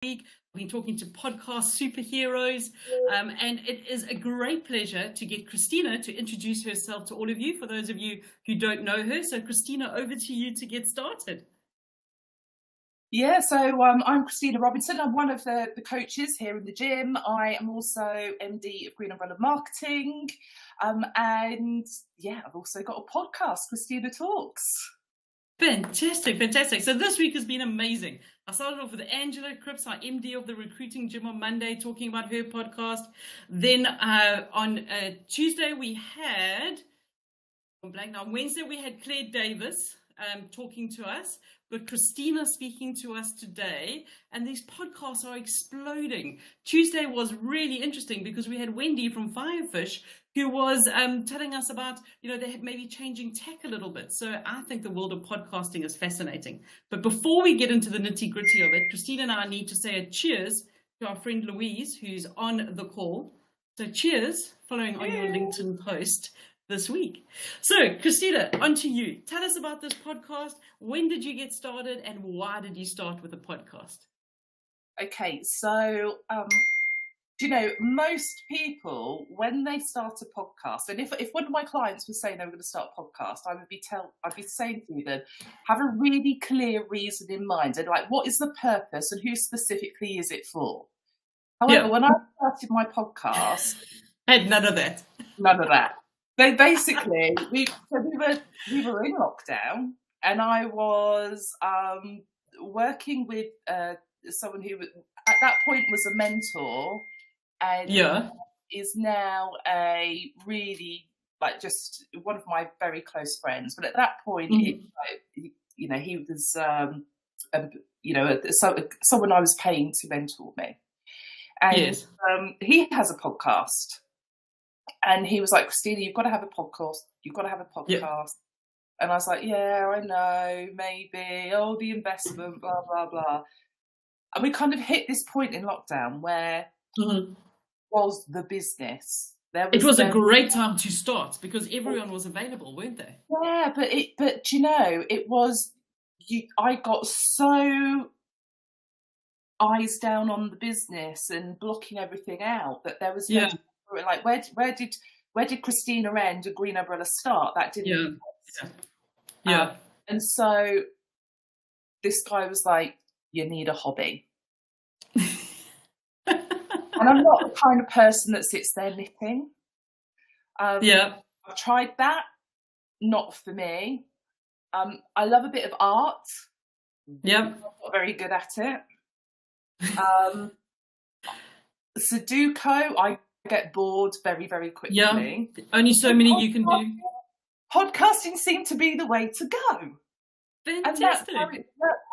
week. We've been talking to podcast superheroes, and it is a great pleasure to get Christina to introduce herself to all of you, for those of you who don't know her. So Christina, over to you to get started. Yeah, so I'm Christina Robinson. I'm one of the coaches here in the gym. I am also MD of Green Umbrella Marketing. And yeah, I've also got a podcast, Christina Talks. Fantastic. So this week has been amazing. I started off with Angela Cripps, our MD of the Recruiting Gym, on Monday, talking about her podcast. Then on Tuesday we had, on Wednesday we had Claire Davis talking to us, but Christina speaking to us today, and these podcasts are exploding. Tuesday was really interesting because we had Wendy from Firefish, who was telling us about, they had maybe changing tech a little bit. So I think the world of podcasting is fascinating. But before we get into the nitty gritty of it, Christina and I need to say a cheers to our friend Louise, who's on the call. So cheers, following on your LinkedIn post this week. So Christina, on to you. Tell us about this podcast. When did you get started and why did you start with a podcast? Okay, so most people, when they start a podcast, and if one of my clients was saying they were going to start a podcast, I'd be saying to them, have a really clear reason in mind, and like, what is the purpose and who specifically is it for? However, when I started my podcast, I had none of that. They basically, we were in lockdown, and I was working with someone who at that point was a mentor, and is now a really just one of my very close friends. But at that point, he was someone I was paying to mentor me, and he has a podcast. And he was like, Christina, you've got to have a podcast. Yeah. And I was like, yeah, I know, maybe. Oh, the investment, blah, blah, blah. And we kind of hit this point in lockdown where was the business. It was a great time to start because everyone was available, weren't they? Yeah, but it was, I got so eyes down on the business and blocking everything out that there was no... Like, where did Christina end and Green Umbrella start? That didn't exist. And so this guy was like, you need a hobby. And I'm not the kind of person that sits there knitting. I've tried that, not for me. I love a bit of art. I'm not very good at it. Sudoku, I get bored very, very quickly. Yeah, only so many you can do. Podcasting seemed to be the way to go. Fantastic. And that's how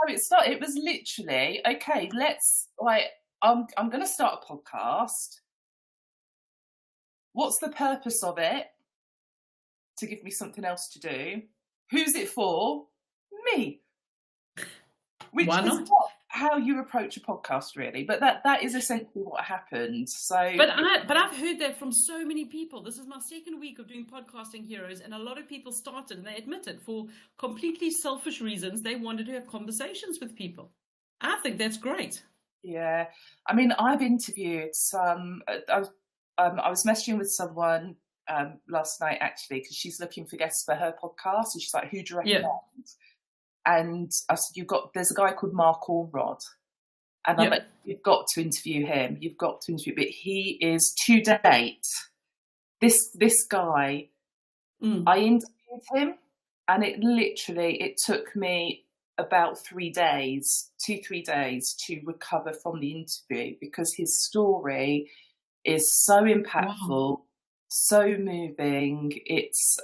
it started. It was literally, okay, I'm going to start a podcast. What's the purpose of it? To give me something else to do. Who's it for? Me. Which Why not? Is not how you approach a podcast, really, but that is essentially what happened. So, but I've heard that from so many people. This is my second week of doing Podcasting Heroes, and a lot of people started, and they admitted for completely selfish reasons they wanted to have conversations with people. I think that's great. Yeah, I mean, I've interviewed some. I was messaging with someone last night actually because she's looking for guests for her podcast, and she's like, "Who do you recommend?" And I said, there's a guy called Mark Allrod. And I'm like, you've got to interview him. But he is, to date, this guy, I interviewed him, and it took me about 3 days to recover from the interview, because his story is so impactful, so moving. It's,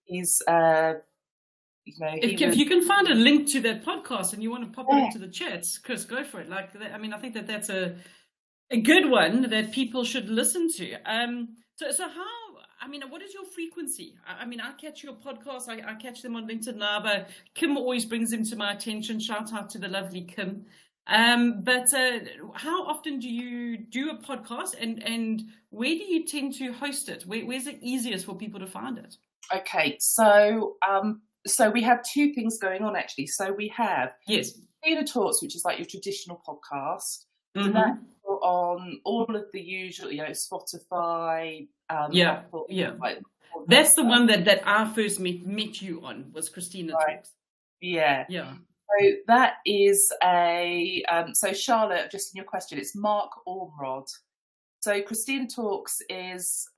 he's... if you can find a link to that podcast and you want to pop it into the chats, Chris, go for it. I think that's a good one that people should listen to. So how? What is your frequency? I catch your podcast. I catch them on LinkedIn now, but Kim always brings them to my attention. Shout out to the lovely Kim. But how often do you do a podcast, and where do you tend to host it? Where's it easiest for people to find it? Okay, so we have two things going on actually. So we have Christina Talks, which is like your traditional podcast. So Mm-hmm. that's on all of the usual, Spotify, Apple. Like, that's the one that I first met you on, was Christina Talks. Yeah. Yeah. So that is so Charlotte, just in your question, it's Mark Ormrod. So Christina Talks is,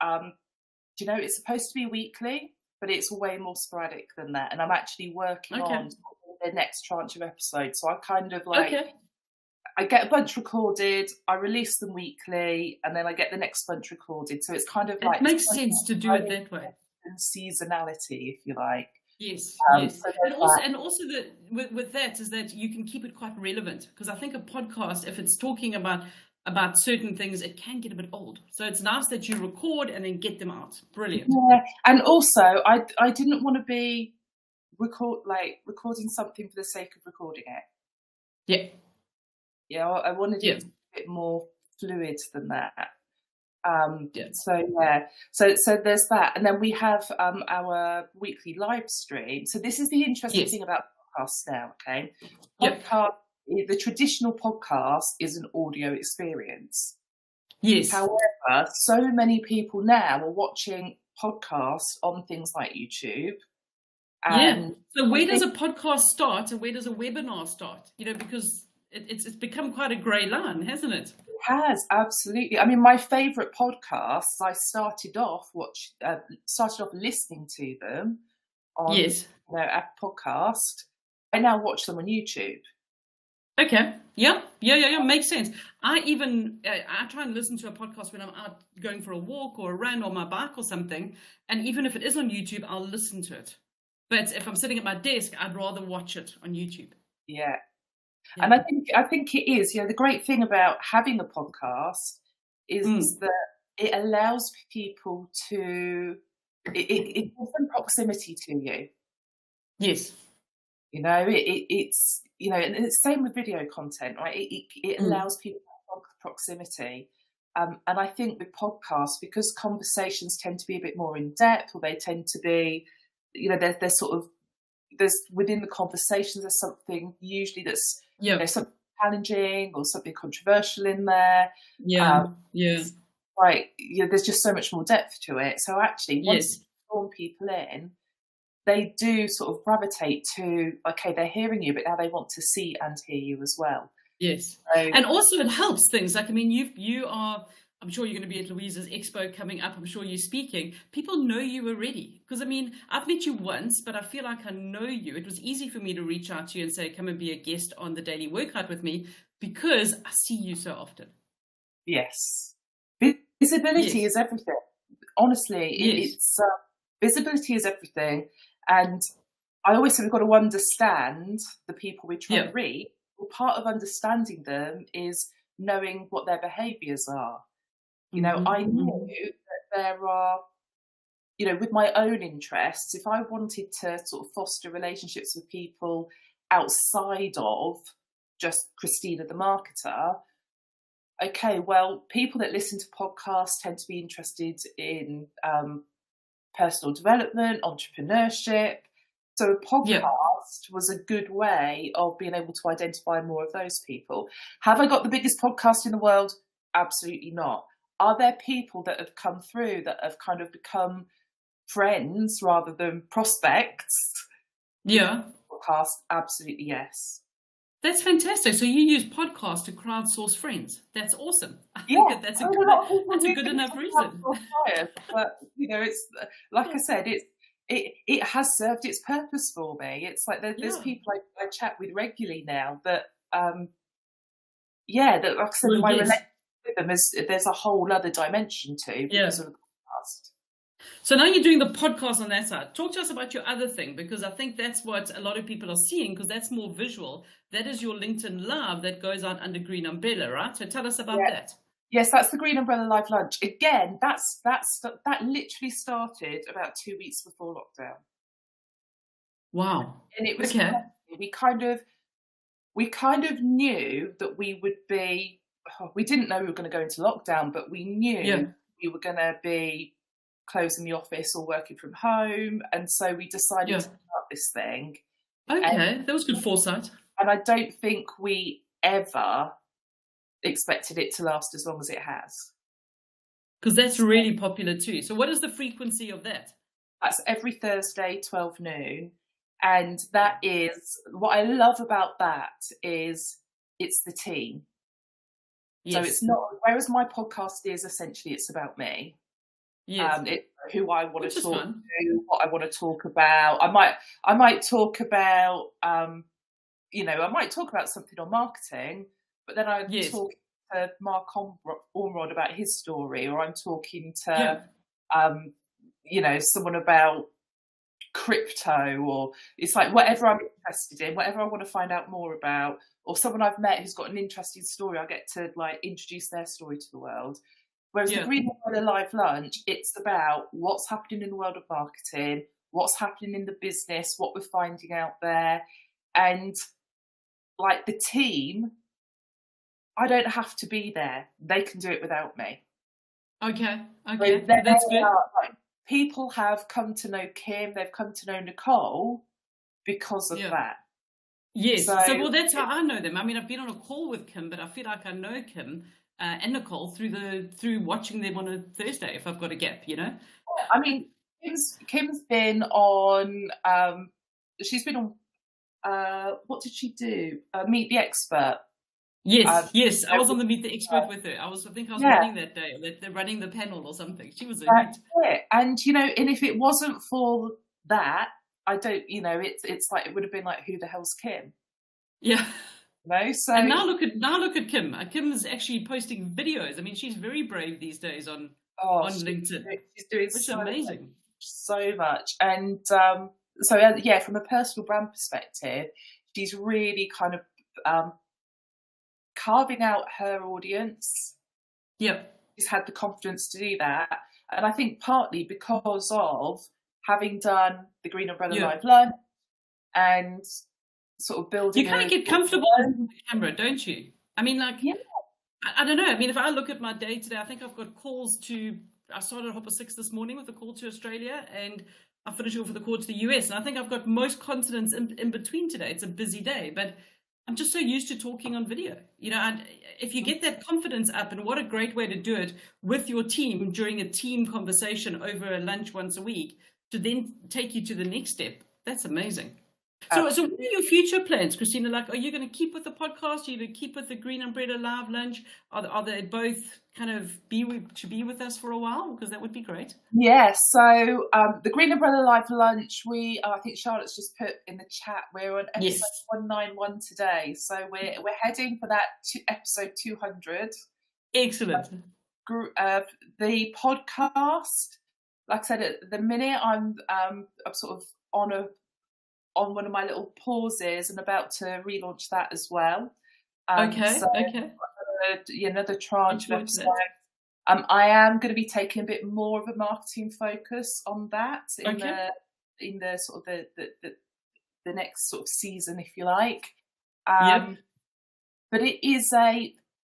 it's supposed to be weekly, but it's way more sporadic than that. And I'm actually working on the next tranche of episodes. So I kind of I get a bunch recorded, I release them weekly, and then I get the next bunch recorded. So it's kind of it makes sense to do it that way. Seasonality, if you like. Yes, yes. So and also with that is that you can keep it quite relevant, because I think a podcast, if it's talking about certain things, it can get a bit old. So it's nice that you record and then get them out. Brilliant. Yeah, and also I didn't want to be recording something for the sake of recording it. Yeah. Yeah, I wanted it to be a bit more fluid than that. So there's that, and then we have our weekly live stream. So this is the interesting thing about podcasts now. Okay, the traditional podcast is an audio experience. Yes. However, so many people now are watching podcasts on things like YouTube. So where does a podcast start, and where does a webinar start? Because it's become quite a grey line, hasn't it? It has, absolutely. I mean, my favourite podcasts, I started off listening to them on a podcast. I now watch them on YouTube. Okay. Yeah. Makes sense. I try and listen to a podcast when I'm out going for a walk or a run on my bike or something, and even if it is on YouTube, I'll listen to it. But if I'm sitting at my desk, I'd rather watch it on YouTube. Yeah. And I think it is, the great thing about having a podcast is that it allows people to, it gives them proximity to you. Yes. It's, and it's the same with video content, right? It allows people to have proximity. And I think with podcasts, because conversations tend to be a bit more in depth, or they tend to be, there's within the conversations, there's something usually that's, something challenging or something controversial in there. There's just so much more depth to it. So actually, once you draw people in, they do sort of gravitate to, okay, they're hearing you, but now they want to see and hear you as well. Yes. And also it helps things. Like, I mean, you are, I'm sure you're going to be at Louisa's Expo coming up. I'm sure you're speaking. People know you already. Because, I mean, I've met you once, but I feel like I know you. It was easy for me to reach out to you and say, come and be a guest on the Daily Workout with me, because I see you so often. Yes. Visibility is everything. Honestly, it's visibility is everything. And I always say we've got to understand the people we try to reach. Well, part of understanding them is knowing what their behaviours are. I knew that there are, with my own interests, if I wanted to sort of foster relationships with people outside of just Christina the marketer, okay, well, people that listen to podcasts tend to be interested in personal development, entrepreneurship. So a podcast was a good way of being able to identify more of those people. Have I got the biggest podcast in the world? Absolutely not. Are there people that have come through that have kind of become friends rather than prospects? Yeah. Podcast, absolutely yes. That's fantastic. So you use podcasts to crowdsource friends. That's awesome. I think that's a good enough reason. But it's like I said, it has served its purpose for me. It's like there's people I chat with regularly now that that, like I said, my relationship with them there's a whole other dimension to because of the podcast. So now you're doing the podcast on that side. Talk to us about your other thing, because I think that's what a lot of people are seeing, because that's more visual. That is your LinkedIn Live that goes out under Green Umbrella, right? So tell us about that. Yes, that's the Green Umbrella Live Lunch. Again, that literally started about 2 weeks before lockdown. Wow. And it was we kind of knew that we would be, we didn't know we were going to go into lockdown, but we knew we were going to be closing the office or working from home, and so we decided to start this thing. Okay, that was good foresight. And I don't think we ever expected it to last as long as it has. Because that's really popular too. So what is the frequency of that? That's every Thursday, 12 noon. And that is, what I love about that is it's the team. Yes. So it's not, whereas my podcast is essentially, it's about me. Yes. Who I want to talk to, what I want to talk about. I might talk about, I might talk about something on marketing, but then I'm talking to Mark Ormrod about his story, or I'm talking to, someone about crypto, or it's like whatever I'm interested in, whatever I want to find out more about, or someone I've met who's got an interesting story, I get to like introduce their story to the world. Whereas the Green Umbrella Live Lunch, it's about what's happening in the world of marketing, what's happening in the business, what we're finding out there. And like the team, I don't have to be there. They can do it without me. Okay. So that's good. People have come to know Kim, they've come to know Nicole because of that. Yes. So well, that's how I know them. I mean, I've been on a call with Kim, but I feel like I know Kim and Nicole through watching them on a Thursday if I've got a gap, I mean, Kim's been on. She's been on. What did she do? Meet the Expert. Yes. I was on the Meet the Expert with her. I think I was running that day. They're running the panel or something. She was elite. And and if it wasn't for that, I don't. It's like it would have been like, who the hell's Kim? Yeah. No. So and now look at Kim. Kim is actually posting videos. I mean, she's very brave these days on LinkedIn. She's doing which is amazing. So much. And from a personal brand perspective, she's really kind of carving out her audience. Yep. She's had the confidence to do that. And I think partly because of having done the Green Umbrella Live Lunch and sort of building. You kind of get comfortable with the camera, don't you? I mean, like, I don't know. I mean, if I look at my day today, I think I've got calls I started at 6:30 this morning with a call to Australia, and I finished off with a call to the US. And I think I've got most continents in between today. It's a busy day, but I'm just so used to talking on video. And if you get that confidence up, and what a great way to do it with your team during a team conversation over a lunch once a week to then take you to the next step. That's amazing. So what are your future plans, Christina? Like, are you going to keep with the podcast? Are you going to keep with the Green Umbrella Live Lunch? Are they both kind of be with us for a while? Because that would be great. Yeah. So the Green Umbrella Live Lunch, I think Charlotte's just put in the chat, we're on episode 191 today. So we're heading for that episode 200. Excellent. The podcast, like I said, at the minute I'm sort of on one of my little pauses and about to relaunch that as well. Okay. Another tranche of episodes. I am going to be taking a bit more of a marketing focus on that in the sort of the next sort of season, if you like. But it is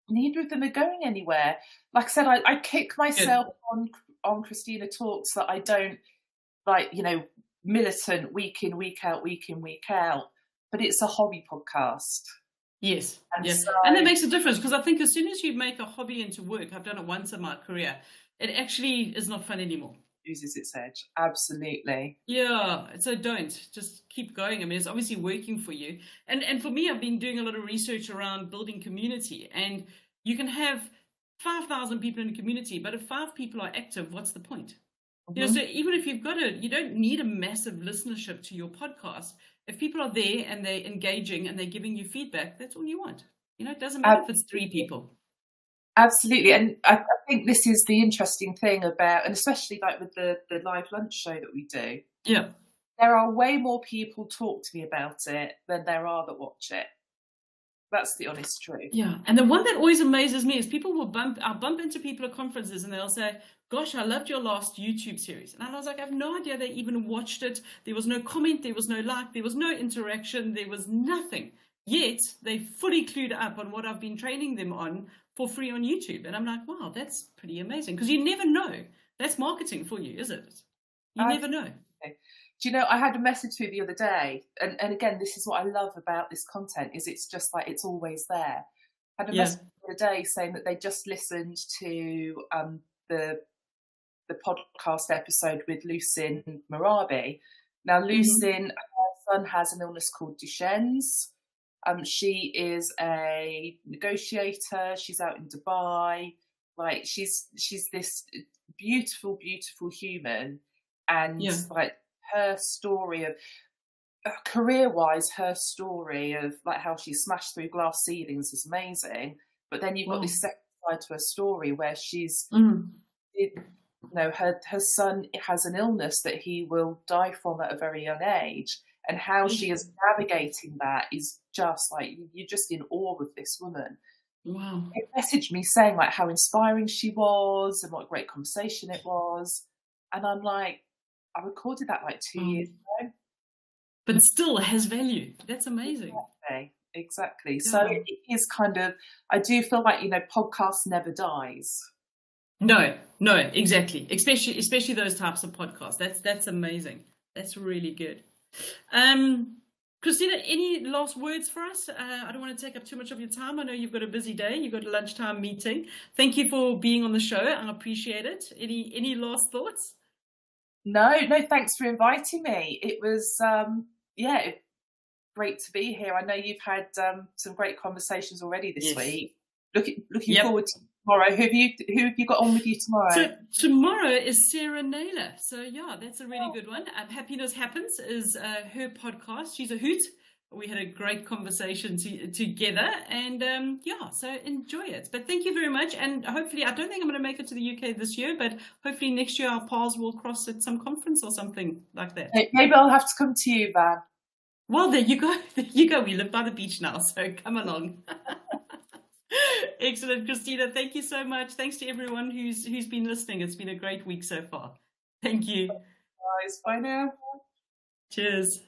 neither of them are going anywhere. Like I said, I kick myself on Christina Talks that I don't militant week in, week out, but it's a hobby podcast. Yes. And that makes a difference, because I think as soon as you make a hobby into work, I've done it once in my career, it actually is not fun anymore. Loses its edge. Absolutely. Yeah. So just keep going. I mean, it's obviously working for you. And for me, I've been doing a lot of research around building community, and you can have 5,000 people in a community, but if 5 people are active, what's the point? So even if you don't need a massive listenership to your podcast. If people are there and they're engaging and they're giving you feedback, that's all you want. It doesn't matter if it's 3 people. Absolutely. And I think this is the interesting thing about, and especially like with the live lunch show that we do. Yeah. There are way more people talk to me about it than there are that watch it. That's the honest truth. Yeah. And the one that always amazes me is I'll bump into people at conferences and they'll say, gosh, I loved your last YouTube series. And I was like, I have no idea they even watched it. There was no comment, there was no like, there was no interaction, there was nothing. Yet they fully clued up on what I've been training them on for free on YouTube. And I'm like, wow, that's pretty amazing. Because you never know. That's marketing for you, isn't it? You never know. Do Do you know, I had a message through the other day, and again, this is what I love about this content, is it's just like, it's always there. I had a message the other day saying that they just listened to the podcast episode with Lucin Marabi. Now, Lucin, her son has an illness called Duchenne's. She is a negotiator. She's out in Dubai. Like, she's this beautiful, beautiful human, and like her story of career-wise, her story of like how she smashed through glass ceilings is amazing. But then you've got this second side to her story where she's, you know, her son has an illness that he will die from at a very young age, and how she is navigating that is just like, you're just in awe of this woman. Wow. It messaged me saying like how inspiring she was and what a great conversation it was. And I'm like, I recorded that like 2 years ago. But still has value. That's amazing. Exactly. Yeah. So it is kind of, I do feel like, you know, podcast never dies. No, exactly. Especially those types of podcasts. That's amazing. That's really good. Christina, any last words for us? I don't want to take up too much of your time. I know you've got a busy day. You've got a lunchtime meeting. Thank you for being on the show. I appreciate it. Any last thoughts? No, thanks for inviting me. It was, great to be here. I know you've had some great conversations already this week. Looking forward to tomorrow. Who have you got on with you tomorrow? So tomorrow is Sarah Naylor. So yeah, that's a really good one. Happiness Happens is her podcast. She's a hoot. We had a great conversation together, and so enjoy it. But thank you very much, and hopefully, I don't think I'm going to make it to the UK this year, but hopefully next year our paths will cross at some conference or something like that. Maybe I'll have to come to you, Van. Well, there you go. We live by the beach now, so come along. Excellent, Christina. Thank you so much. Thanks to everyone who's been listening. It's been a great week so far. Thank you. Guys, bye now. Cheers.